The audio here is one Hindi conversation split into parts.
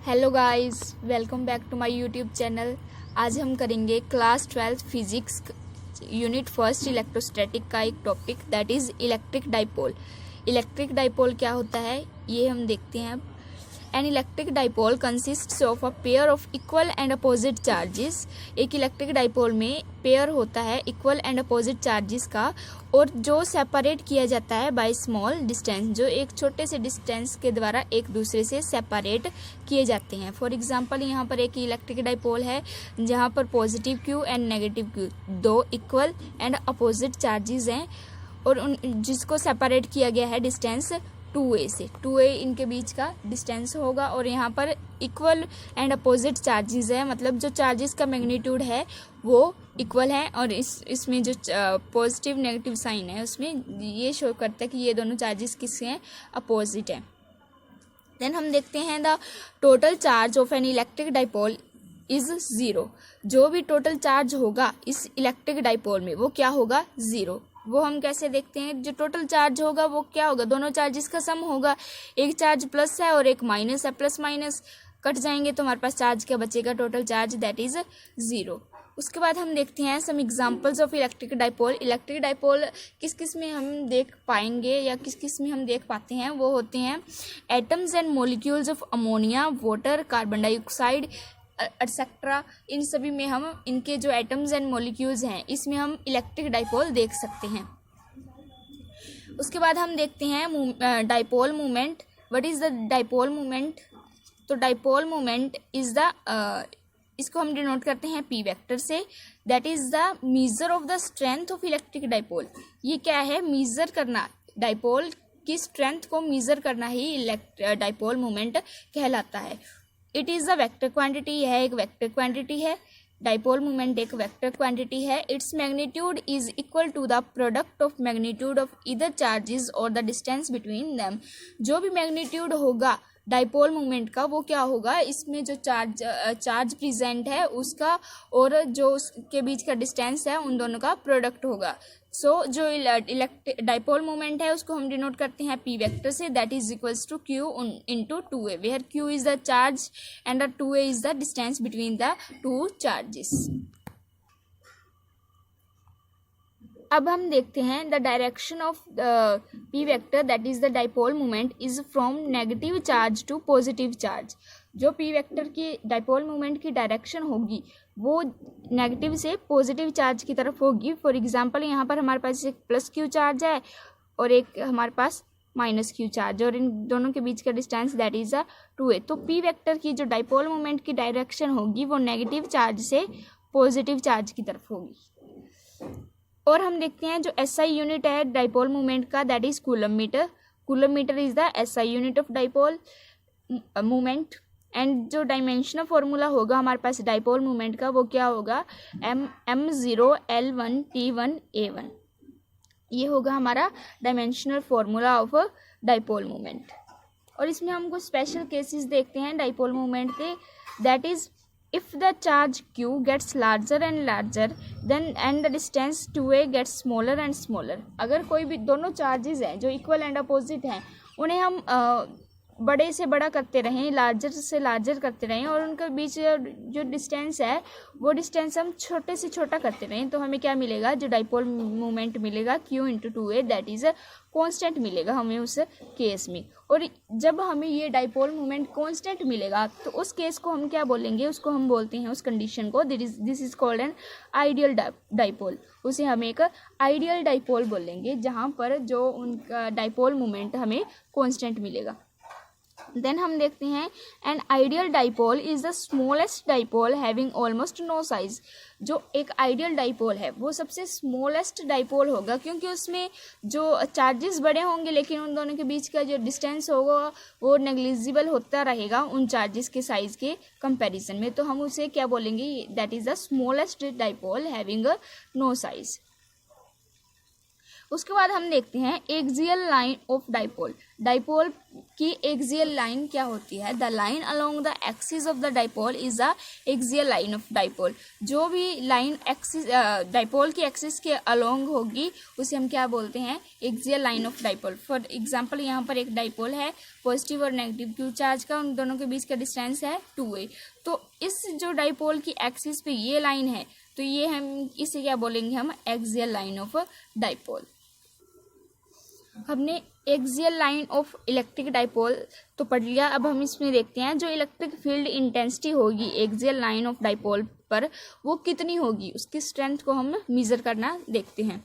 Hello guys, welcome back to my YouTube channel. आज हम करेंगे class 12 physics unit first electrostatic का एक topic that is electric dipole. Electric dipole क्या होता है ये हम देखते हैं। An electric dipole consists of a pair of equal and opposite charges. एक इलेक्ट्रिक डाइपोल में पेयर होता है इक्वल एंड अपोजिट चार्जेस का, और जो सेपरेट किया जाता है बाय स्मॉल डिस्टेंस, जो एक छोटे से डिस्टेंस के द्वारा एक दूसरे से सेपरेट किए जाते हैं। फॉर एग्जांपल यहाँ पर एक इलेक्ट्रिक डाइपोल है जहाँ पर positive Q and negative Q दो इक्वल एंड अपोजिट चार्जेस हैं, और उन जिसको सेपरेट किया गया है डिस्टेंस 2a से। 2a इनके बीच का डिस्टेंस होगा, और यहाँ पर इक्वल एंड अपोजिट चार्जेस है, मतलब जो चार्जेस का मैग्नीट्यूड है वो इक्वल है, और इसमें जो पॉजिटिव नेगेटिव साइन है उसमें ये शो करता है कि ये दोनों चार्जेस किसके हैं, अपोजिट हैं। देन हम देखते हैं the total charge of an electric dipole is 0। जो भी टोटल चार्ज होगा इस इलेक्ट्रिक डाइपोल में वो क्या होगा, 0। वो हम कैसे देखते हैं, जो टोटल चार्ज होगा वो क्या होगा, दोनों चार्जेस का सम होगा। एक चार्ज प्लस है और एक माइनस है, प्लस माइनस कट जाएंगे तो हमारे पास चार्ज क्या बचेगा, टोटल चार्ज दैट इज 0। उसके बाद हम देखते हैं some examples of electric dipole. Electric dipole किस किस में हम देख पाएंगे या किस किस में हम देख पाते हैं, वो होते हैं atoms and molecules of ammonia, water, carbon dioxide etcetera. इन सभी में हम इनके जो एटम्स एंड मॉलिक्यूल्स हैं इसमें हम इलेक्ट्रिक डाइपोल देख सकते हैं। उसके बाद हम देखते हैं dipole moment. What is the dipole moment? तो डाइपोल मोमेंट इज द इसको हम डिनोट करते हैं पी वेक्टर से। That is the measure of the strength of electric dipole. ये क्या है, मेजर करना, डाइपोल की स्ट्रेंथ को मेजर करना ही डाइपोल मोमेंट कहलाता है। It is a vector quantity, यह एक वेक्टर क्वांटिटी है। डाइपोल मोमेंट एक वेक्टर क्वांटिटी है। Its magnitude is equal to the product of magnitude of either charges और द डिस्टेंस बिटवीन देम। जो भी मैग्नीट्यूड होगा डाइपोल मोमेंट का वो क्या होगा, इसमें जो चार्ज प्रेजेंट है उसका और जो उसके बीच का डिस्टेंस है उन दोनों का प्रोडक्ट होगा। सो जो डाइपोल मोमेंट है उसको हम डिनोट करते हैं पी वेक्टर से। That is equals to Q into 2a, where Q is the charge and the 2a is the distance between the two charges. अब हम देखते हैं the direction of P vector that is the dipole moment is from negative charge to positive charge. जो पी वेक्टर की डाइपोल मोमेंट की डायरेक्शन होगी वो नेगेटिव से पॉजिटिव चार्ज की तरफ होगी। फॉर एग्जांपल यहाँ पर हमारे पास एक प्लस क्यू चार्ज है और एक हमारे पास माइनस क्यू चार्ज, और इन दोनों के बीच का डिस्टेंस दैट इज 2a। तो पी वेक्टर की जो डाइपोल मोमेंट की डायरेक्शन होगी वो नेगेटिव चार्ज से पॉजिटिव चार्ज की तरफ होगी। और हम देखते हैं जो SI यूनिट है डाइपोल मोमेंट का that is coulomb metre. Coulomb metre is the SI unit of dipole moment. And जो डायमेंशनल फॉर्मूला होगा हमारे पास डाइपोल मोमेंट का वो क्या होगा, m0 L1 T1 A1। ये होगा हमारा dimensional formula of dipole moment. और इसमें हम कुछ स्पेशल केसेस देखते हैं डाइपोल मोमेंट के। That is if the charge q gets larger and larger then and the distance 2a gets smaller and smaller। अगर कोई भी दोनों चार्जेस हैं जो इक्वल एंड अपोजिट हैं उन्हें हम बड़े से बड़ा करते रहें, लार्जर से लार्जर करते रहें, और उनके बीच जो डिस्टेंस है वो डिस्टेंस हम छोटे से छोटा करते रहें, तो हमें क्या मिलेगा, जो डाइपोल मोमेंट मिलेगा q into 2a that is constant मिलेगा हमें उस केस में। और जब हमें ये डाइपोल मोमेंट कांस्टेंट मिलेगा तो उस केस को हम क्या बोलेंगे, उसको हम बोलते हैं उस कंडीशन को this is called an ideal dipole. उसे हम एक आइडियल डाइपोल बोलेंगे जहाँ पर जो उनका डाइपोल मोमेंट हमें कांस्टेंट मिलेगा। देन हम देखते हैं an ideal dipole is the smallest dipole having almost no size. जो एक आइडियल डाइपोल है वो सबसे स्मॉलेस्ट डाइपोल होगा क्योंकि उसमें जो चार्जेस बड़े होंगे लेकिन उन दोनों के बीच का जो डिस्टेंस होगा वो नेग्लिजिबल होता रहेगा उन चार्जेस के साइज के कंपैरिजन में, तो हम उसे क्या बोलेंगे, that is the smallest dipole having no size. उसके बाद हम देखते हैं axial line of dipole. Dipole की एक्सियल लाइन क्या होती है? The line along the axis of the dipole is the axial line of dipole. जो भी लाइन एक्सिस डाइपोल की एक्सिस के अलोंग होगी उसे हम क्या बोलते हैं? Axial line of dipole. For example यहाँ पर एक डाइपोल है पॉजिटिव और नेगेटिव क्यू चार्ज का, उन दोनों के बीच का डिस्टेंस है 2a। तो इस जो डाइपोल की एक्सिस पे ये लाइन है तो ये हम इसे क्या बोलेंगे? हम एक्सियल लाइन ऑफ डाइपोल। हमने axial line of electric dipole तो पढ़ लिया। अब हम इसमें देखते हैं जो इलेक्ट्रिक फील्ड इंटेंसिटी होगी एक्सियल लाइन ऑफ डाइपोल पर वो कितनी होगी, उसकी स्ट्रेंथ को हम मेजर करना देखते हैं।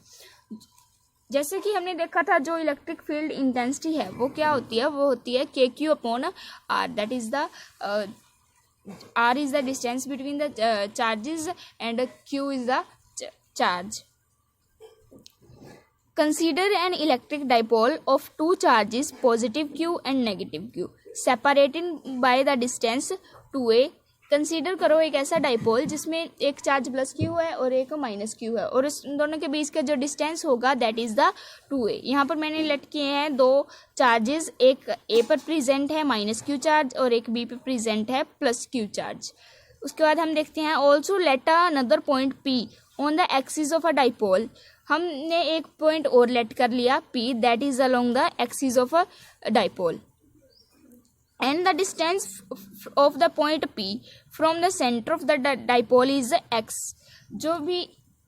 जैसे कि हमने देखा था जो इलेक्ट्रिक फील्ड इंटेंसिटी है वो क्या होती है? वो होती है KQ upon R, that is the R is the distance between the charges and Q is the charge. Consider an electric dipole of two charges positive Q and negative Q separated by the distance 2a. Consider करो एक ऐसा डाइपोल जिसमें एक चार्ज प्लस क्यू है और एक माइनस क्यू है और उस दोनों के बीच का जो डिस्टेंस होगा दैट इज द 2a। यहाँ पर मैंने लेट किए हैं दो चार्जेस, एक a पर प्रेजेंट है माइनस क्यू चार्ज और एक b पर प्रेजेंट है प्लस क्यू चार्ज। उसके बाद हम देखते हैं also let another point p on the axis of a dipole. हमने एक पॉइंट और लेट कर लिया p that is along the axis of a dipole and the distance of the point P from the center of the dipole is x। जो भी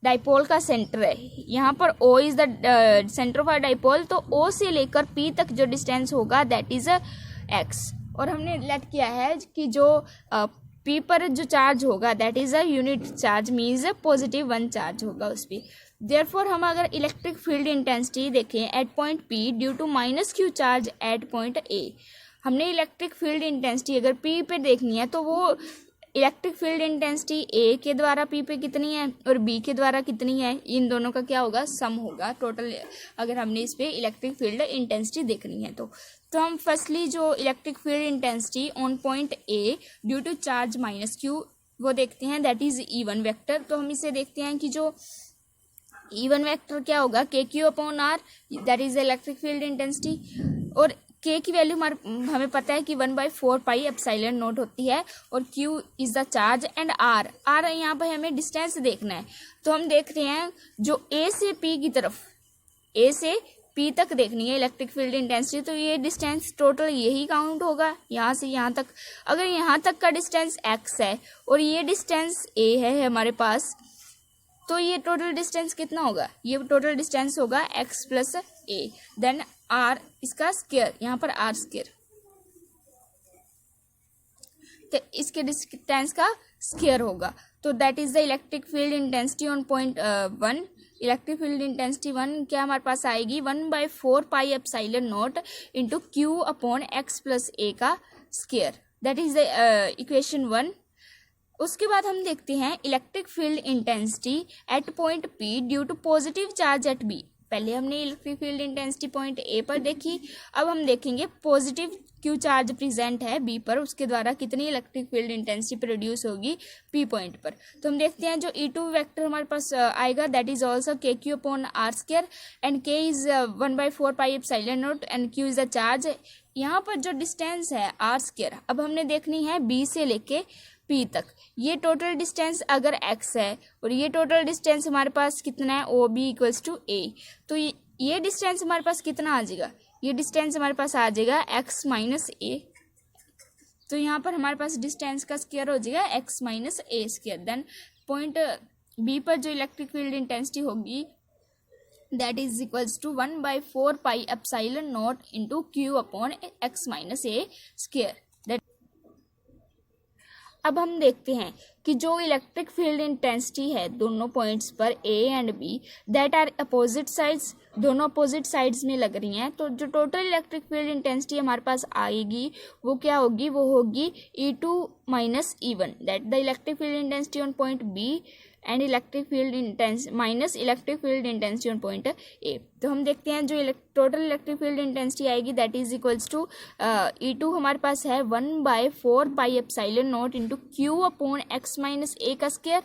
डाइपोल का सेंटर है, यहाँ पर O is the centre of a dipole, तो O से लेकर P तक जो डिस्टेंस होगा दैट इज x। और हमने लेट किया है कि जो P पर जो चार्ज होगा that is a unit charge, means positive 1 charge होगा उस पर। देयरफॉर हम अगर इलेक्ट्रिक फील्ड इंटेंसिटी देखें at point P due to minus Q charge at point A। हमने इलेक्ट्रिक फील्ड इंटेंसिटी अगर P पे देखनी है तो वो इलेक्ट्रिक फील्ड इंटेंसिटी A के द्वारा P पे कितनी है और B के द्वारा कितनी है, इन दोनों का क्या होगा? सम होगा टोटल, अगर हमने इस पे इलेक्ट्रिक फील्ड इंटेंसिटी देखनी है तो हम फर्स्टली जो electric field intensity on point A due to charge minus Q वो देखते हैं दैट इज E1 वेक्टर। तो हम इसे देखते हैं कि जो E1 वेक्टर क्या होगा? KQ upon R, that is electric field intensity. और K की वैल्यू हमें पता है कि 1/4 पाई एप्सिलॉन नॉट होती है और Q is the charge and R यहाँ पर हमें डिस्टेंस देखना है। तो हम देख रहे हैं जो A से P की तरफ, A से P तक देखनी है इलेक्ट्रिक फील्ड इंटेंसिटी, तो ये डिस्टेंस टोटल यही काउंट होगा यहाँ से यहाँ तक। अगर यहाँ तक का डिस्टेंस x है और ये डिस्टेंस A है हमारे पास, तो ये टोटल डिस्टेंस कितना होगा? ये टोटल डिस्टेंस होगा x plus A, then R इसका स्क्वायर, यहाँ पर R स्क्वायर, तो इसके डिस्टेंस का स्क्वायर होगा। तो that is the electric field intensity on point 1। Electric field intensity 1 क्या हमारे पास आएगी? 1/4 pi epsilon naught into Q upon x plus A का square, that is the equation 1। उसके बाद हम देखते हैं electric field intensity at point P due to positive charge at B। पहले हमने electric field intensity point A पर देखी, अब हम देखेंगे पॉजिटिव Q चार्ज प्रेजेंट है B पर, उसके द्वारा कितनी इलेक्ट्रिक फील्ड इंटेंसिटी प्रोड्यूस होगी P पॉइंट पर। तो हम देखते हैं जो E2 वेक्टर हमारे पास आएगा that is also KQ upon R square and K is 1/4 pi epsilon not and Q is the charge. यहाँ पर जो डिस्टेंस है R स्क्वायर, अब हमने देखनी है B से लेके P तक। ये टोटल डिस्टेंस अगर x है और ये टोटल डिस्टेंस हमारे पास कितना है? OB equals to A। तो ये डिस्टेंस हमारे पास कितना आ जाएगा? ये डिस्टेंस हमारे पास आ जाएगा x माइनस A। तो यहाँ पर हमारे पास डिस्टेंस का स्क्वायर हो जाएगा x minus A square. Then point B पर जो इलेक्ट्रिक फील्ड इंटेंसिटी होगी that is equals to 1/4 pi epsilon naught into Q upon x minus A square. अब हम देखते हैं कि जो इलेक्ट्रिक फील्ड इंटेंसिटी है दोनों पॉइंट्स पर A and B that are opposite sides, दोनों अपोजिट साइड्स में लग रही हैं, तो जो टोटल इलेक्ट्रिक फील्ड इंटेंसिटी हमारे पास आएगी वो क्या होगी? वो होगी E2 minus E1, that the electric field intensity on point B and electric field minus electric field intensity on point A। तो हम देखते हैं जो टोटल इलेक्ट्रिक फील्ड इंटेंसिटी आएगी that is equals to E2 हमारे पास है 1/4 pi epsilon naught into Q upon x minus A का स्क्वायर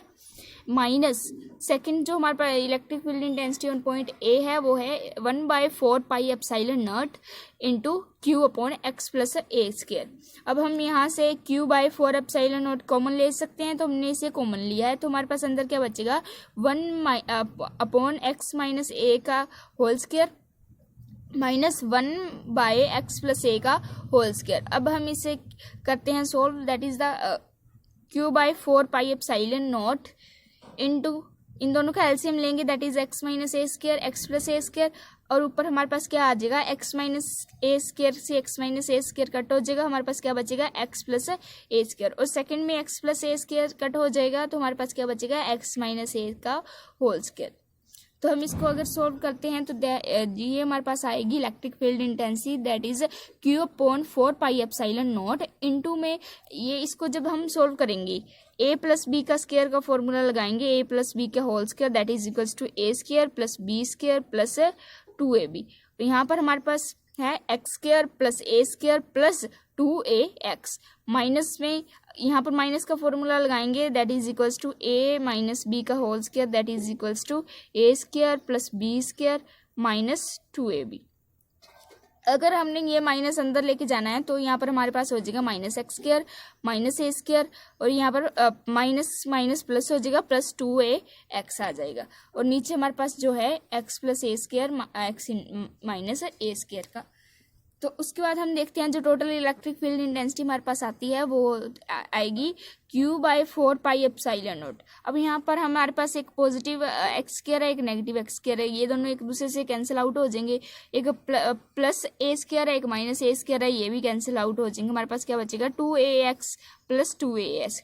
माइनस सेकंड जो हमारे पास electric field intensity on point A है वो है 1/4 pi epsilon naught into Q upon x plus ए स्क्वायर। अब हम यहाँ से q/4 एप्सिलॉन नॉट कॉमन ले सकते हैं, तो हमने इसे कॉमन लिया है, तो हमारे पास अंदर क्या बचेगा 1 x माइनस ए का whole square minus 1/x plus A का होल स्क्वायर। अब हम इसे करते हैं solve, that is the q/4 pi epsilon naught into इन दोनों का एलसीएम लेंगे, that is x minus A square x plus A square, और ऊपर हमारे पास क्या आ जाएगा x माइनस ए स्क्वायर से x minus A square cut हो जाएगा, हमारे पास क्या बचेगा x प्लस ए स्क्वायर, और सेकंड में x प्लस ए स्क्वायर कट हो जाएगा तो हमारे पास क्या बचेगा x माइनस ए का होल स्क्वायर। तो हम इसको अगर सोल्व करते हैं तो ये हमारे पास आएगी electric field intensity that is q/4 pi epsilon naught into में ये, इसको जब हम सोल्व करेंगे a प्लस बी का स्क्वायर का फॉर्मूला लगाएंगे, a प्लस बी का whole square that is equals to a square plus b square plus 2ab। तो यहाँ पर हमारे पास है एक्स स्क्वायर प्लस ए स्क्वायर प्लस 2ax, माइनस में यहाँ पर माइनस का फॉर्मूला लगाएंगे that is equals to a minus b का whole square that is equals to a square plus b square minus 2ab। अगर हमने ये माइनस अंदर लेके जाना है तो यहाँ पर हमारे पास हो जाएगा minus x square minus A square, और यहाँ पर माइनस माइनस प्लस हो जाएगा प्लस 2ax आ जाएगा, और नीचे हमारे पास जो है x plus A square x minus A square का। तो उसके बाद हम देखते हैं जो टोटल इलेक्ट्रिक फील्ड इंटेंसिटी हमारे पास आती है वो आएगी q/4 पाई एप्सिलॉन नॉट। अब यहाँ पर हमारे पास एक पॉजिटिव एक्स स्क्वायर है, एक नेगेटिव एक्स स्क्वायर है, ये दोनों एक दूसरे से कैंसिल आउट हो जाएंगे, एक प्लस ए स्क्वायर है, एक माइनस ए स्क्वायर है, ये भी कैंसिल आउट हो जाएंगे, हमारे पास क्या बचेगा 2ax प्लस 2as,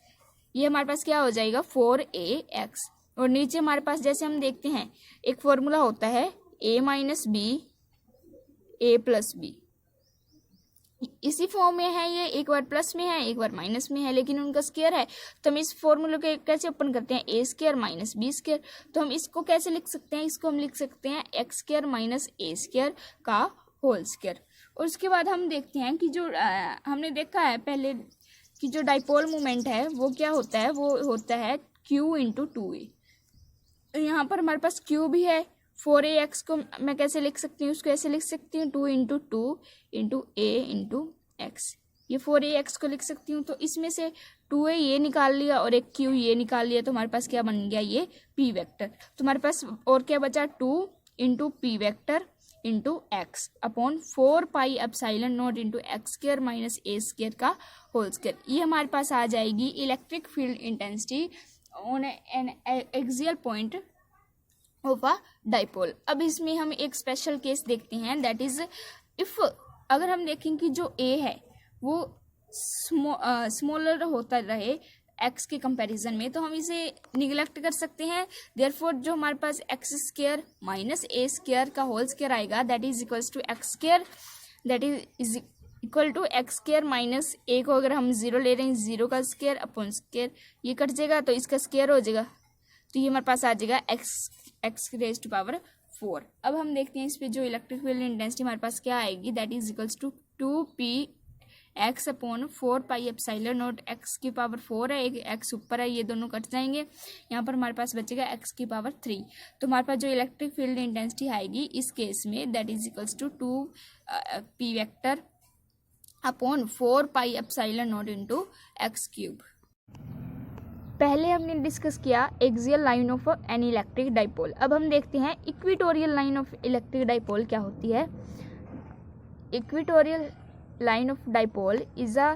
ये हमारे पास क्या हो जाएगा 4ax। और नीचे हमारे पास जैसे हम देखते हैं एक फॉर्मूला होता है a minus b a plus b, इसी फॉर्म में है, ये एक बार प्लस में है एक बार माइनस में है, लेकिन उनका स्क्वायर है, तो हम इस फॉर्मूले को कैसे ओपन करते हैं ए स्क्वायर माइनस बी स्क्वायर। तो हम इसको कैसे लिख सकते हैं, इसको हम लिख सकते हैं x square minus A square का होल स्क्वायर। और उसके बाद हम देखते हैं कि जो हमने देखा है पहले कि जो डाइपोल मोमेंट है वो क्या होता है, वो होता है q इंटू 2a। यहाँ पर हमारे पास q भी है, 4ax को मैं कैसे लिख सकती हूँ, उसको ऐसे लिख सकती हूँ 2 into 2 into a into x, ये 4ax को लिख सकती हूँ। तो इसमें से 2a ये निकाल लिया और एक q ये निकाल लिया, तो हमारे पास क्या बन गया ये p वेक्टर। तो हमारे पास और क्या बचा 2 into p vector into x upon 4 pi epsilon naught into x square minus A square का होल स्क्वायर। ये हमारे पास आ जाएगी electric field intensity on an axial point of a dipole. अब इसमें हम एक स्पेशल केस देखते हैं, दैट इज इफ अगर हम देखें कि जो ए है वो स्मॉलर होता रहे एक्स के कंपैरिजन में, तो हम इसे निगलेक्ट कर सकते हैं। देयरफॉर जो हमारे पास x square minus A square का होल स्क्वायर आएगा that is equals to x square that is equal to x square minus A को अगर हम जीरो ले रहे हैं जीरो का स्क्वायर अपॉन स्क्वायर, ये कट जाएगा तो इसका स्क्वायर हो जाएगा, तो ये हमारे पास आ जाएगा एक्स रेज टू पावर 4। अब हम देखते हैं इस पे जो इलेक्ट्रिक फील्ड इंटेंसिटी हमारे पास क्या आएगी that is equals to 2p x upon 4 pi epsilon naught x की पावर 4 है, एक एक्स ऊपर है, ये दोनों कट जाएंगे, यहाँ पर हमारे पास बचेगा एक्स की पावर 3। तो हमारे पास जो इलेक्ट्रिक फील्ड इंटेंसिटी आएगी इस केस में that is equals to 2p vector upon 4 pi epsilon naught into x cube. पहले हमने डिस्कस किया axial line of an electric dipole. अब हम देखते हैं equatorial line of electric dipole क्या होती है। Equatorial line of dipole is a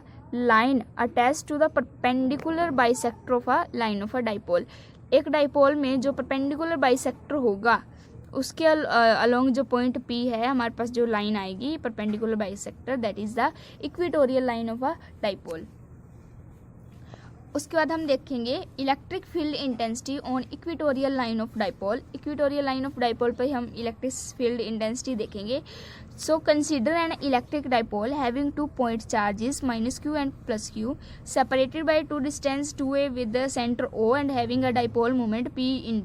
line attached to the perpendicular bisector of a line of a dipole। एक डाइपोल में जो परपेंडिकुलर बाइसेक्टर होगा उसके अलोंग जो पॉइंट P है हमारे पास जो लाइन आएगी perpendicular bisector that is the equatorial line of a dipole. उसके बाद हम देखेंगे electric field intensity on equatorial line of dipole. Equatorial line of dipole पर हम इलेक्ट्रिक फील्ड इंटेंसिटी देखेंगे। So consider an electric dipole having 2 point charges minus q and plus q separated by 2 distance 2a with the centre O and having a dipole moment p in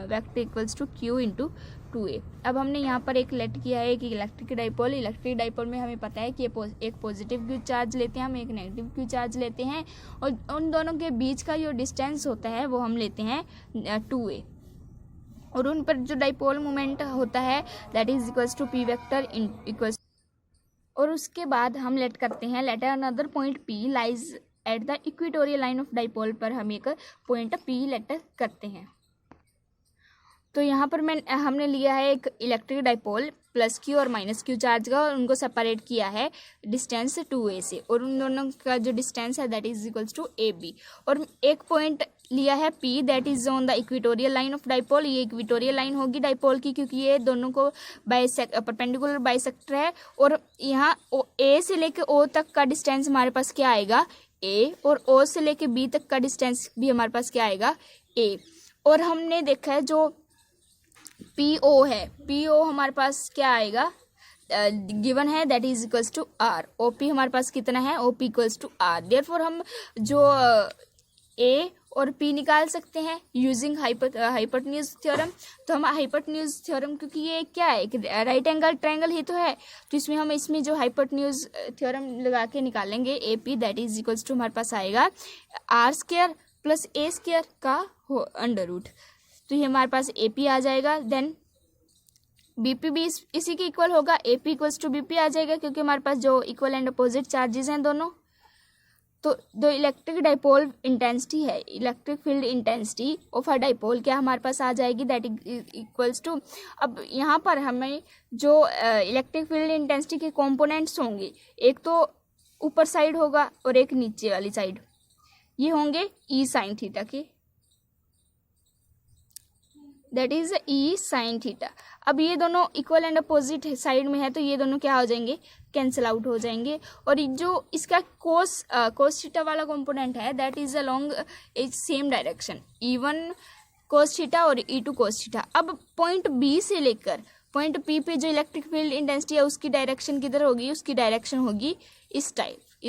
vector equals to q into 2a। अब हमने यहाँ पर एक लेट किया है कि इलेक्ट्रिक डाइपोल में हमें पता है कि एक पॉजिटिव क्यू चार्ज लेते हैं, हम एक नेगेटिव क्यू चार्ज लेते हैं, और उन दोनों के बीच का जो डिस्टेंस होता है वो हम लेते हैं 2a, और उन पर जो डाइपोल मोमेंट होता है that is equals to P vector equals. और उसके बाद हम लेट करते हैं let another point p lies at the equatorial line of dipole पर हम एक पॉइंट p लेट करते हैं। तो यहाँ पर हमने लिया है एक इलेक्ट्रिक डाइपोल प्लस क्यू और माइनस क्यू चार्ज का, और उनको सेपरेट किया है डिस्टेंस 2a से, और उन दोनों का जो डिस्टेंस है that is equals to ab। और एक पॉइंट लिया है p that is on the equatorial line of dipole. ये इक्वेटोरियल लाइन होगी डाइपोल की, क्योंकि ये दोनों को परपेंडिकुलर बाइसेक्टर है, और यहाँ a से लेके o तक का डिस्टेंस हमारे पास क्या आएगा a, और o से लेके b तक का डिस्टेंस भी हमारे पास क्या आएगा a। और हमने देखा है जो PO है, PO हमारे पास क्या आएगा गिवन है that is equals to R। OP हमारे पास कितना है OP equals to R। Therefore हम जो A और P निकाल सकते हैं यूजिंग हाइपोटेन्यूज थ्योरम। तो हम हाइपोटेन्यूज थ्योरम, क्योंकि ये क्या है एक राइट एंगल ट्रायंगल ही तो है, तो इसमें जो हाइपोटेन्यूज थ्योरम लगा के निकालेंगे AP that is equals to हमारे पास आएगा R² प्लस A² का अंडर रूट। तो ये हमारे पास AP आ जाएगा। देन BP भी इसी के इक्वल होगा, AP इक्वल्स टू BP आ जाएगा, क्योंकि हमारे पास जो इक्वल एंड अपोजिट चार्जेस हैं दोनों। तो जो इलेक्ट्रिक डाइपोल इंटेंसिटी है, electric field intensity of a dipole क्या हमारे पास आ जाएगी दैट इक्वल्स टू। अब यहाँ पर हमें जो इलेक्ट्रिक फील्ड इंटेंसिटी के कंपोनेंट्स होंगे, एक तो ऊपर साइड होगा और एक नीचे वाली साइड, ये होंगे E साइन थीटा के, that is E sine theta. अब ये दोनों इक्वल एंड अपोजिट साइड में है, तो ये दोनों क्या हो जाएंगे कैंसिल आउट हो जाएंगे, और जो इसका कोस थीटा वाला कंपोनेंट है that is along A same direction E1 cos theta और E2 कोस थीटा। अब पॉइंट B से लेकर पॉइंट P पे जो इलेक्ट्रिक फील्ड इंटेंसिटी है उसकी डायरेक्शन किधर होगी, उसकी डायरेक्शन होगी इस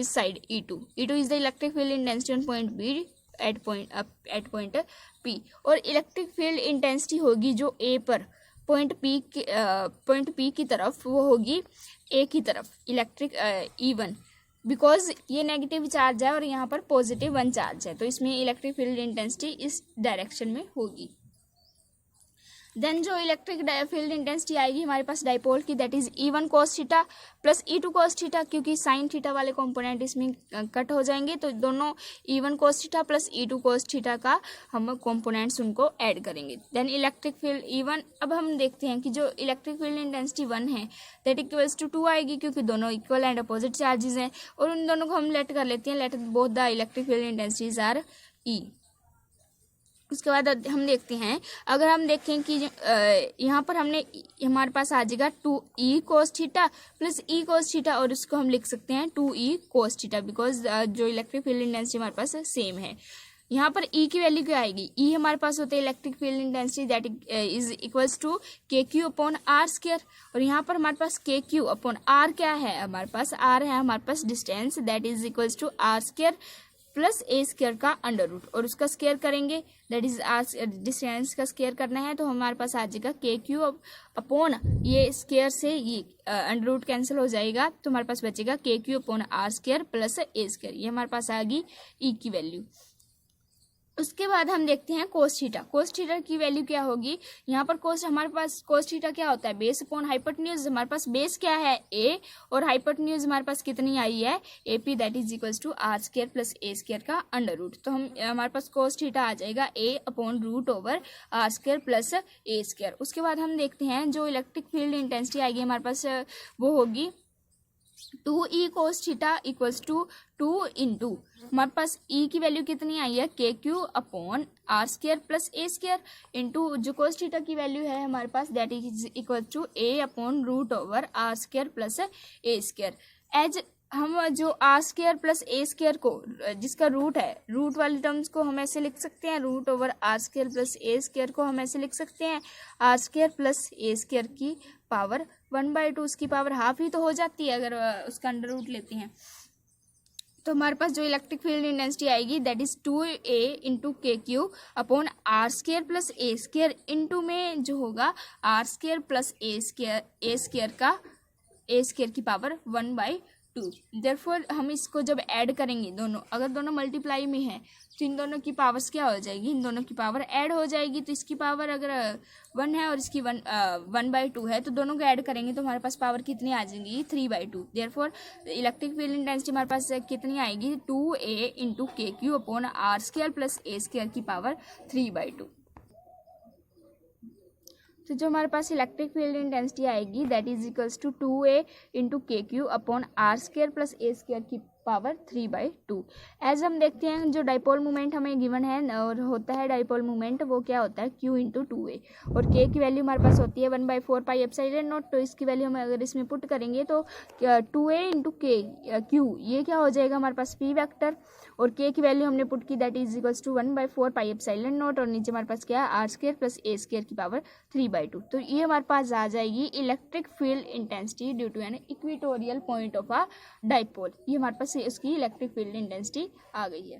side E2 is the electric field intensity on point B at point P। और इलेक्ट्रिक फील्ड इंटेंसिटी होगी जो A पर पॉइंट P की तरफ, वो होगी A की तरफ इलेक्ट्रिक E1, बिकॉज ये नेगेटिव चार्ज है और यहाँ पर पॉजिटिव 1 चार्ज है, तो इसमें इलेक्ट्रिक फील्ड इंटेंसिटी इस डायरेक्शन में होगी। देन जो इलेक्ट्रिक फील्ड इंटेंसिटी आएगी हमारे पास डाइपोल की that is E1 cos theta plus E2 cos theta, क्योंकि साइन थीटा वाले कंपोनेंट इसमें कट हो जाएंगे, तो दोनों E1 cos theta plus E2 cos theta का हम कंपोनेंट्स उनको ऐड करेंगे। देन इलेक्ट्रिक फील्ड E1, अब हम देखते हैं कि जो इलेक्ट्रिक फील्ड इंटेंसिटी 1 है दैट इक्वल्स टू 2 आएगी, क्योंकि दोनों इक्वल एंड अपोजिट चार्जेस हैं, और उन दोनों को हम लेट कर लेते हैं, let both the electric field intensities are E। उसके बाद हम देखते हैं, अगर हम देखें कि यहाँ पर हमारे पास आ जाएगा 2E cos theta plus E cos theta, और उसको हम लिख सकते हैं 2E cos थीटा, बिकॉज जो इलेक्ट्रिक फील्ड इंटेंसिटी हमारे पास सेम है। यहाँ पर E की वैल्यू क्या आएगी, E हमारे पास होते हैं electric field intensity that is equals to KQ upon R², और यहाँ पर हमारे पास KQ अपॉन R क्या है, हमारे पास R है हमारे पास distance that is equals to R² plus A² का अंडर रूट, और उसका स्केयर करेंगे दैट इज R डिस्टेंस का स्केयर करना है, तो हमारे पास आ जाएगा KQ अपॉन ये स्केयर से ये अंडर रूट कैंसिल हो जाएगा, तो हमारे पास बचेगा KQ upon R² plus A²। ये हमारे पास आ गई E की वैल्यू। उसके बाद हम देखते हैं कोस थीटा की वैल्यू क्या होगी। यहाँ पर हमारे पास कोस थीटा क्या होता है, बेस अपॉन हाइपोटेन्यूज। हमारे पास बेस क्या है A, और हाइपोटेन्यूज हमारे पास कितनी आई है AP that is equals to R² plus A² का अंडर रूट, तो हमारे पास कोस थीटा आ जाएगा A upon root over R² plus A²। उसके बाद हम देखते हैं जो इलेक्ट्रिक फील्ड इंटेंसिटी आएगी हमारे पास वो होगी 2E cos theta equals to 2 into हमारे पास E की वैल्यू कितनी आई है KQ upon R² plus A² into जो cos थीटा की वैल्यू है हमारे पास that is equal to A upon root over R² plus A²। As हम जो R² प्लस A² को जिसका रूट है, रूट वाली टर्म्स को हम ऐसे लिख सकते हैं, root over R² plus A² को हम ऐसे लिख सकते हैं R² प्लस A² की पावर 1/2, उसकी पावर हाफ ही तो हो जाती है अगर उसका अंडर रूट लेते हैं। तो हमारे पास जो इलेक्ट्रिक फील्ड इंटेंसिटी आएगी दैट इज 2a इंटू के Q upon are square plus A square into में जो होगा आर स्केयर प्लस ए स्केयर की पावर 1/2। देयरफॉर हम इसको जब ऐड करेंगे दोनों, अगर दोनों मल्टीप्लाई में है तो इन दोनों की पावर्स क्या हो जाएगी, इन दोनों की पावर ऐड हो जाएगी। तो इसकी पावर अगर 1 है और इसकी 1/2 है तो दोनों को ऐड करेंगे तो हमारे पास पावर कितनी आ जाएगी, 3/2। देयरफॉर इलेक्ट्रिक फील्ड इंटेंसिटी हमारे पास कितनी आएगी, 2a इंटू के Q upon are square plus A square की पावर 3/2। तो जो हमारे पास इलेक्ट्रिक फील्ड इंटेंसिटी आएगी that is equals to 2a into के Q upon are square plus A square की पावर 3/2। एज हम देखते हैं जो डाइपोल मोमेंट हमें गिवन है और होता है डाइपोल मोमेंट, वो क्या होता है q इंटू 2a और k की वैल्यू हमारे पास होती है 1/4 पाई एप्सिलॉन नॉट। तो इसकी वैल्यू हम अगर इसमें पुट करेंगे तो 2a इंटू q ये क्या हो जाएगा हमारे पास p वेक्टर, और k की वैल्यू हमने पुट की that is equals to 1/4 pi epsilon naught और नीचे हमारे पास क्या है आर स्केयर प्लस ए स्केयर की पावर 3/2। तो ये हमारे पास आ जाएगी electric field intensity due to an equatorial point of a dipole. ये हमारे पास उसकी इलेक्ट्रिक फील्ड इंटेंसिटी आ गई है।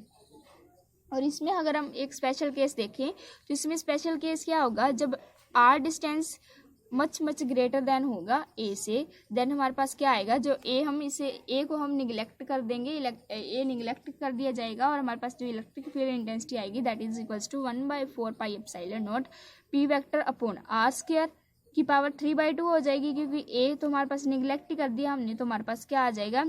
और इसमें अगर हम एक स्पेशल केस देखें तो इसमें स्पेशल केस क्या होगा, जब r distance much greater than होगा ए से, देन हमारे पास क्या आएगा, जो ए हम इसे ए को हम निगलेक्ट कर देंगे, ए निगलेक्ट कर दिया जाएगा और हमारे पास जो इलेक्ट्रिक फील्ड इंटेंसिटी आएगी that is equals to 1/4 pi epsilon naught p vector upon are square की पावर 3/2 हो जाएगी, क्योंकि ए तो हमारे पास निगलेक्ट कर दिया हमने। तो हमारे पास क्या आ जाएगा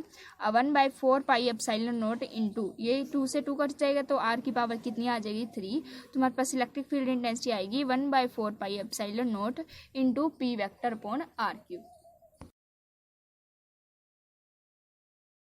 1/4 पाई एप्सिलॉन नॉट इंटू ये 2 से 2 कट जाएगा तो आर की पावर कितनी आ जाएगी 3। तो हमारे पास इलेक्ट्रिक फील्ड इंटेंसिटी आएगी 1/4 pi epsilon naught into p vector upon r cube.